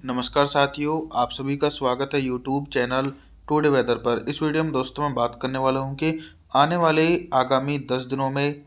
नमस्कार साथियों, आप सभी का स्वागत है यूट्यूब चैनल टुडे वेदर पर। इस वीडियो में दोस्तों मैं बात करने वाला हूं कि आने वाले आगामी 10 दिनों में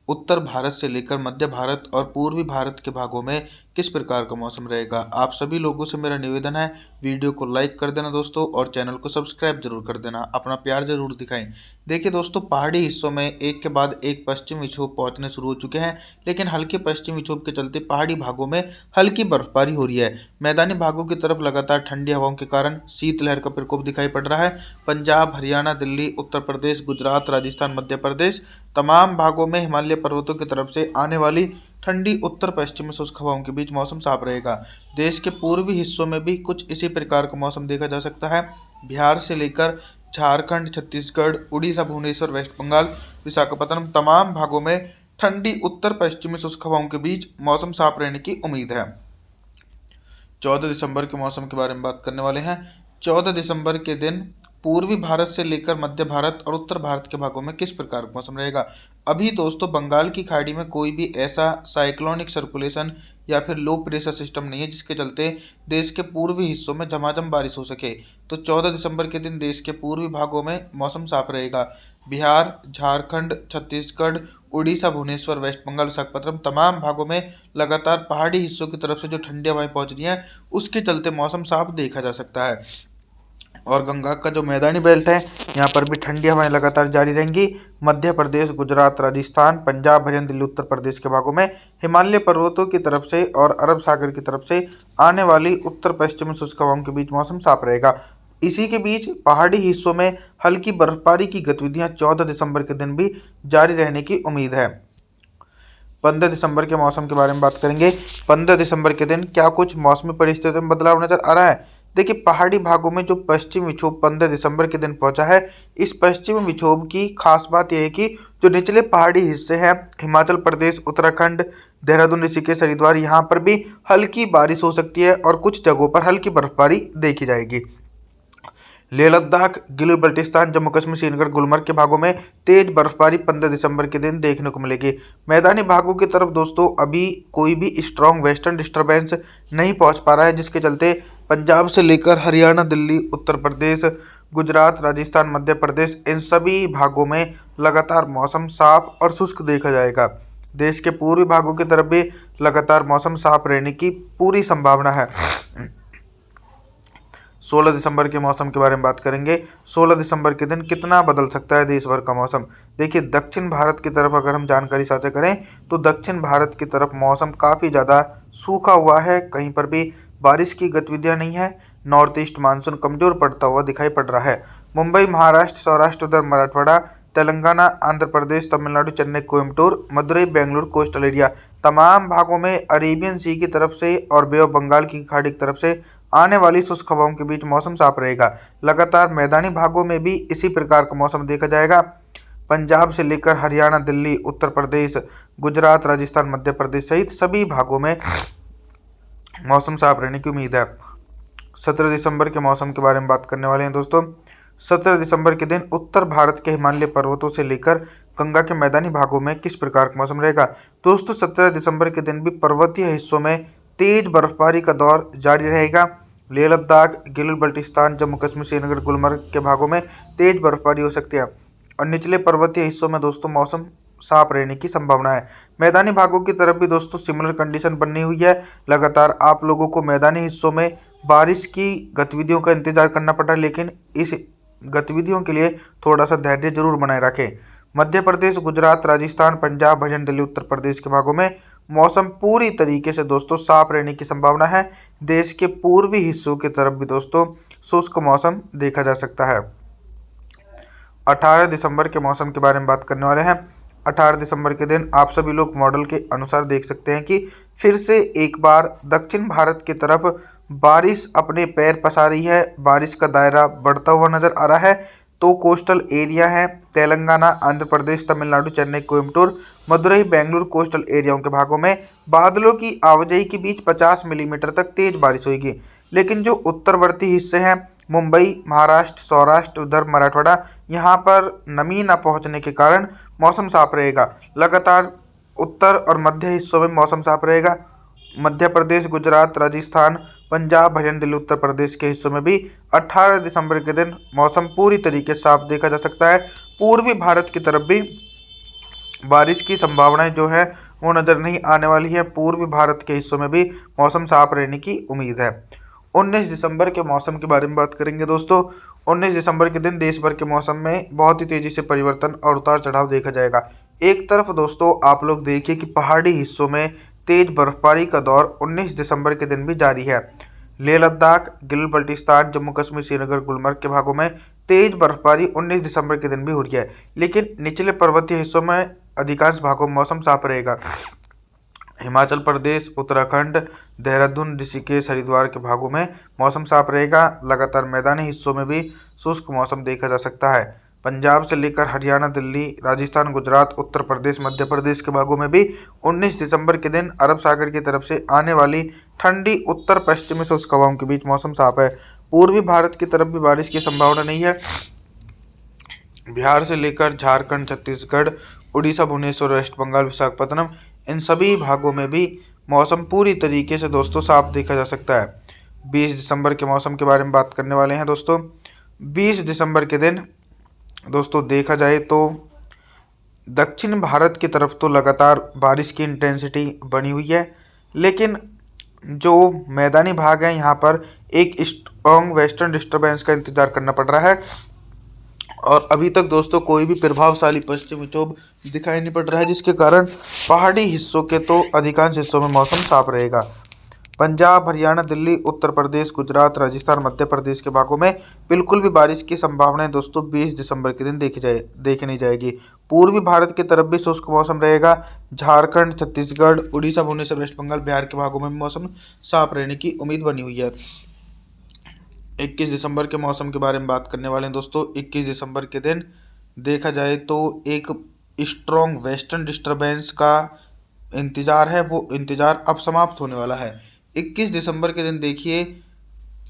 उत्तर भारत से लेकर मध्य भारत और पूर्वी भारत के भागों में किस प्रकार का मौसम रहेगा। आप सभी लोगों से मेरा निवेदन है, वीडियो को लाइक कर देना दोस्तों और चैनल को सब्सक्राइब जरूर कर देना, अपना प्यार जरूर दिखाएं। देखिए दोस्तों, पहाड़ी हिस्सों में एक के बाद एक पश्चिम विक्षोभ पहुंचने शुरू हो चुके हैं, लेकिन हल्के पश्चिम विक्षोभ के चलते पहाड़ी भागों में हल्की बर्फबारी हो रही है। मैदानी भागों की तरफ लगातार ठंडी हवाओं के कारण शीतलहर का प्रकोप दिखाई पड़ रहा है। पंजाब, हरियाणा, दिल्ली, उत्तर प्रदेश, गुजरात, राजस्थान, मध्य प्रदेश तमाम भागों में हिमालय पर्वतों की तरफ से आने वाली ठंडी उत्तर पश्चिमी शुष्क हवाओं के बीच मौसम साफ रहेगा। देश के पूर्वी हिस्सों में भी कुछ इसी प्रकार का मौसम देखा जा सकता है। बिहार से लेकर झारखंड, छत्तीसगढ़, उड़ीसा, भुवनेश्वर, वेस्ट बंगाल, विशाखापट्टनम तमाम भागों में ठंडी उत्तर पश्चिमी शुष्क हवाओं के बीच मौसम साफ रहने की उम्मीद है। 14 दिसंबर के मौसम के बारे में बात करने वाले हैं। 14 दिसंबर के दिन पूर्वी भारत से लेकर मध्य भारत और उत्तर भारत के भागों में किस प्रकार का मौसम रहेगा। अभी दोस्तों बंगाल की खाड़ी में कोई भी ऐसा साइक्लोनिक सर्कुलेशन या फिर लो प्रेशर सिस्टम नहीं है जिसके चलते देश के पूर्वी हिस्सों में झमाझम बारिश हो सके। तो 14 दिसंबर के दिन देश के पूर्वी भागों में मौसम साफ रहेगा। बिहार, झारखंड, छत्तीसगढ़, उड़ीसा, भुवनेश्वर, वेस्ट बंगाल, विशाखापट्टनम तमाम भागों में लगातार पहाड़ी हिस्सों की तरफ से जो ठंडी हवाएं पहुंच रही हैं उसके चलते मौसम साफ देखा जा सकता है। और गंगा का जो मैदानी बेल्ट है यहाँ पर भी ठंडी हवाएं लगातार जारी रहेंगी। मध्य प्रदेश, गुजरात, राजस्थान, पंजाब, हरियाणा, दिल्ली, उत्तर प्रदेश के भागों में हिमालय पर्वतों की तरफ से और अरब सागर की तरफ से आने वाली उत्तर पश्चिमी शुष्क हवाओं के बीच मौसम साफ रहेगा। इसी के बीच पहाड़ी हिस्सों में हल्की बर्फबारी की गतिविधियां 14 दिसंबर के दिन भी जारी रहने की उम्मीद है। 15 दिसंबर के मौसम के बारे में बात करेंगे। 15 दिसंबर के दिन क्या कुछ मौसमी परिस्थितियों में बदलाव नजर आ रहा है। देखिए, पहाड़ी भागों में जो पश्चिम विक्षोभ 15 दिसंबर के दिन पहुंचा है, इस पश्चिम विक्षोभ की खास बात यह है कि जो निचले पहाड़ी हिस्से हैं हिमाचल प्रदेश, उत्तराखंड, देहरादून, ऋषिकेश, हरिद्वार यहाँ पर भी हल्की बारिश हो सकती है और कुछ जगहों पर हल्की बर्फबारी देखी जाएगी। लेह लद्दाख, गिलगित बल्टिस्तान, जम्मू कश्मीर, श्रीनगर, गुलमर्ग के भागों में तेज बर्फबारी 15 दिसंबर के दिन देखने को मिलेगी। मैदानी भागों की तरफ दोस्तों अभी कोई भी स्ट्रॉन्ग वेस्टर्न डिस्टर्बेंस नहीं पहुंच पा रहा है, जिसके चलते पंजाब से लेकर हरियाणा, दिल्ली, उत्तर प्रदेश, गुजरात, राजस्थान, मध्य प्रदेश इन सभी भागों में लगातार मौसम साफ और शुष्क देखा जाएगा। देश के पूर्वी भागों की तरफ भी लगातार मौसम साफ रहने की पूरी संभावना है। 16 दिसंबर के मौसम के बारे में बात करेंगे। 16 दिसंबर के दिन कितना बदल सकता है देश भर का मौसम। देखिए, दक्षिण भारत की तरफ अगर हम जानकारी साझा करें तो दक्षिण भारत की तरफ मौसम काफ़ी ज़्यादा सूखा हुआ है, कहीं पर भी बारिश की गतिविधियां नहीं है। नॉर्थ ईस्ट मानसून कमज़ोर पड़ता हुआ दिखाई पड़ रहा है। मुंबई, महाराष्ट्र, सौराष्ट्र, उधर मराठवाड़ा, तेलंगाना, आंध्र प्रदेश, तमिलनाडु, चेन्नई, कोयम्बटूर, मदुरई, बेंगलुरु, कोस्टल एरिया तमाम भागों में अरेबियन सी की तरफ से और बे ऑफ बंगाल की खाड़ी की तरफ से आने वाली शुष्क हवाओं के बीच मौसम साफ रहेगा। लगातार मैदानी भागों में भी इसी प्रकार का मौसम देखा जाएगा। पंजाब से लेकर हरियाणा, दिल्ली, उत्तर प्रदेश, गुजरात, राजस्थान, मध्य प्रदेश सहित सभी भागों में मौसम साफ रहने की उम्मीद है। 17 दिसंबर के मौसम के बारे में बात करने वाले हैं दोस्तों। 17 दिसंबर के दिन उत्तर भारत के हिमालय पर्वतों से लेकर गंगा के मैदानी भागों में किस प्रकार का मौसम रहेगा। दोस्तों 17 दिसंबर के दिन भी पर्वतीय हिस्सों में तेज बर्फबारी का दौर जारी रहेगा। लेह लद्दाख, गिलगित बल्टिस्तान, जम्मू कश्मीर, श्रीनगर, गुलमर्ग के भागों में तेज बर्फबारी हो सकती है और निचले पर्वतीय हिस्सों में दोस्तों मौसम साफ रहने की संभावना है। मैदानी भागों की तरफ भी दोस्तों सिमिलर कंडीशन बनी हुई है। लगातार आप लोगों को मैदानी हिस्सों में बारिश की गतिविधियों का इंतजार करना पड़ रहा है, लेकिन इस गतिविधियों के लिए थोड़ा सा धैर्य जरूर बनाए रखें। मध्य प्रदेश, गुजरात, राजस्थान, पंजाब, हरियाणा, दिल्ली, उत्तर प्रदेश के भागों में मौसम पूरी तरीके से दोस्तों साफ रहने की संभावना है। देश के पूर्वी हिस्सों की तरफ भी दोस्तों शुष्क मौसम देखा जा सकता है। 18 दिसंबर के मौसम के बारे में बात करने वाले हैं। 18 दिसंबर के दिन आप सभी लोग मॉडल के अनुसार देख सकते हैं कि फिर से एक बार दक्षिण भारत की तरफ बारिश अपने पैर पसार रही है। बारिश का दायरा बढ़ता हुआ नजर आ रहा है। तो कोस्टल एरिया है तेलंगाना, आंध्र प्रदेश, तमिलनाडु, चेन्नई, कोयम्बटूर, मदुरई, बेंगलुरु कोस्टल एरियाओं के भागों में बादलों की आवाजाही के बीच 50 मिलीमीटर तक तेज बारिश होगी। लेकिन जो उत्तरवर्ती हिस्से हैं मुंबई, महाराष्ट्र, सौराष्ट्र, उधर मराठवाड़ा यहाँ पर नमी न पहुँचने के कारण मौसम साफ रहेगा। लगातार उत्तर और मध्य हिस्सों में मौसम साफ रहेगा। मध्य प्रदेश, गुजरात, राजस्थान, पंजाब, हरियाणा, दिल्ली, उत्तर प्रदेश के हिस्सों में भी 18 दिसंबर के दिन मौसम पूरी तरीके से साफ देखा जा सकता है। पूर्वी भारत की तरफ भी बारिश की संभावनाएं जो है वो नजर नहीं आने वाली है। पूर्वी भारत के हिस्सों में भी मौसम साफ रहने की उम्मीद है। 19 दिसंबर के मौसम के बारे में बात करेंगे दोस्तों। 19 दिसंबर के दिन देश भर के मौसम में बहुत ही तेजी से परिवर्तन और उतार चढ़ाव देखा जाएगा। एक तरफ दोस्तों आप लोग देखिए कि पहाड़ी हिस्सों में तेज बर्फबारी का दौर 19 दिसंबर के दिन भी जारी है। लेह लद्दाख, गिलगित बल्टिस्तान, जम्मू कश्मीर, श्रीनगर, गुलमर्ग के भागों में तेज बर्फबारी 19 दिसंबर के दिन भी हो रही है। लेकिन निचले पर्वतीय हिस्सों में अधिकांश भागों में मौसम साफ रहेगा। हिमाचल प्रदेश, उत्तराखंड, देहरादून, ऋषिकेश, हरिद्वार के भागों में मौसम साफ रहेगा। लगातार मैदानी हिस्सों में भी शुष्क मौसम देखा जा सकता है। पंजाब से लेकर हरियाणा, दिल्ली, राजस्थान, गुजरात, उत्तर प्रदेश, मध्य प्रदेश के भागों में भी 19 दिसंबर के दिन अरब सागर की तरफ से आने वाली ठंडी उत्तर पश्चिमी शुष्क हवाओं के बीच मौसम साफ है। पूर्वी भारत की तरफ भी बारिश की संभावना नहीं है। बिहार से लेकर झारखंड, छत्तीसगढ़, उड़ीसा, भुवनेश्वर, वेस्ट बंगाल, विशाखापत्तनम, इन सभी भागों में भी मौसम पूरी तरीके से दोस्तों साफ देखा जा सकता है। 20 दिसंबर के मौसम के बारे में बात करने वाले हैं दोस्तों। 20 दिसंबर के दिन दोस्तों देखा जाए तो दक्षिण भारत की तरफ तो लगातार बारिश की इंटेंसिटी बनी हुई है, लेकिन जो मैदानी भाग है यहाँ पर एक स्ट्रॉन्ग वेस्टर्न डिस्टर्बेंस का इंतजार करना पड़ रहा है। और अभी तक दोस्तों कोई भी प्रभावशाली पश्चिमी विक्षोभ दिखाई नहीं पड़ रहा है, जिसके कारण पहाड़ी हिस्सों के तो अधिकांश हिस्सों में मौसम साफ रहेगा। पंजाब, हरियाणा, दिल्ली, उत्तर प्रदेश, गुजरात, राजस्थान, मध्य प्रदेश के भागों में बिल्कुल भी बारिश की संभावनाएं दोस्तों 20 दिसंबर के दिन देखी नहीं जाएगी। पूर्वी भारत की तरफ भी शुष्क मौसम रहेगा। झारखंड, छत्तीसगढ़, उड़ीसा, भुवनेश्वर, वेस्ट बंगाल, बिहार के भागों में भी मौसम साफ रहने की उम्मीद बनी हुई है। 21 दिसंबर के मौसम के बारे में बात करने वाले हैं दोस्तों। 21 दिसंबर के दिन देखा जाए तो एक स्ट्रॉन्ग वेस्टर्न डिस्टर्बेंस का इंतजार है, वो इंतजार अब समाप्त होने वाला है। 21 दिसंबर के दिन देखिए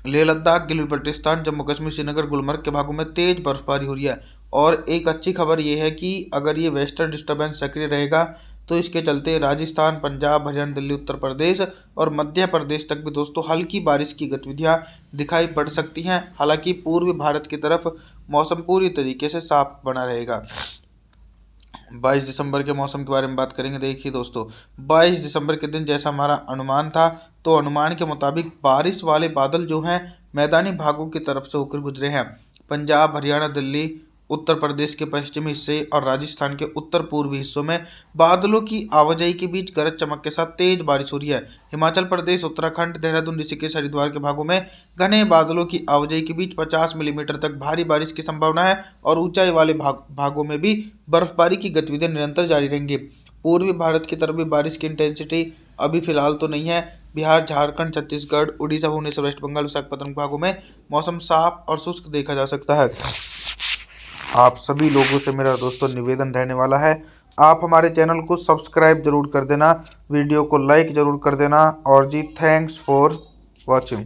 लेह लद्दाख, गिलगित बल्टिस्तान, जम्मू कश्मीर, श्रीनगर, गुलमर्ग के भागों में तेज बर्फबारी हो रही है। और एक अच्छी खबर ये है कि अगर ये वेस्टर्न डिस्टर्बेंस सक्रिय रहेगा तो इसके चलते राजस्थान, पंजाब, हरियाणा, दिल्ली, उत्तर प्रदेश और मध्य प्रदेश तक भी दोस्तों हल्की बारिश की गतिविधियां दिखाई पड़ सकती हैं। हालांकि पूर्वी भारत की तरफ मौसम पूरी तरीके से साफ बना रहेगा। 22 दिसंबर के मौसम के बारे में बात करेंगे। देखिए दोस्तों 22 दिसंबर के दिन जैसा हमारा अनुमान था, तो अनुमान के मुताबिक बारिश वाले बादल जो हैं मैदानी भागों की तरफ से होकर गुजरे हैं। पंजाब, हरियाणा, दिल्ली, उत्तर प्रदेश के पश्चिमी हिस्से और राजस्थान के उत्तर पूर्वी हिस्सों में बादलों की आवाजाही के बीच गरज चमक के साथ तेज बारिश हो रही है। हिमाचल प्रदेश, उत्तराखंड, देहरादून, ऋषिकेश, हरिद्वार के भागों में घने बादलों की आवाजाही के बीच 50 मिलीमीटर तक भारी बारिश की संभावना है और ऊंचाई वाले भागों में भी बर्फबारी की गतिविधियां निरंतर जारी रहेंगी। पूर्वी भारत की तरफ भी बारिश की इंटेंसिटी अभी फिलहाल तो नहीं है। बिहार, झारखंड, छत्तीसगढ़, उड़ीसा, भुवनेश्वर, वेस्ट बंगाल, विशाखापत्तनम भागों में मौसम साफ और शुष्क देखा जा सकता है। आप सभी लोगों से मेरा दोस्तों निवेदन रहने वाला है, आप हमारे चैनल को सब्सक्राइब जरूर कर देना, वीडियो को लाइक जरूर कर देना। और जी थैंक्स फॉर वॉचिंग।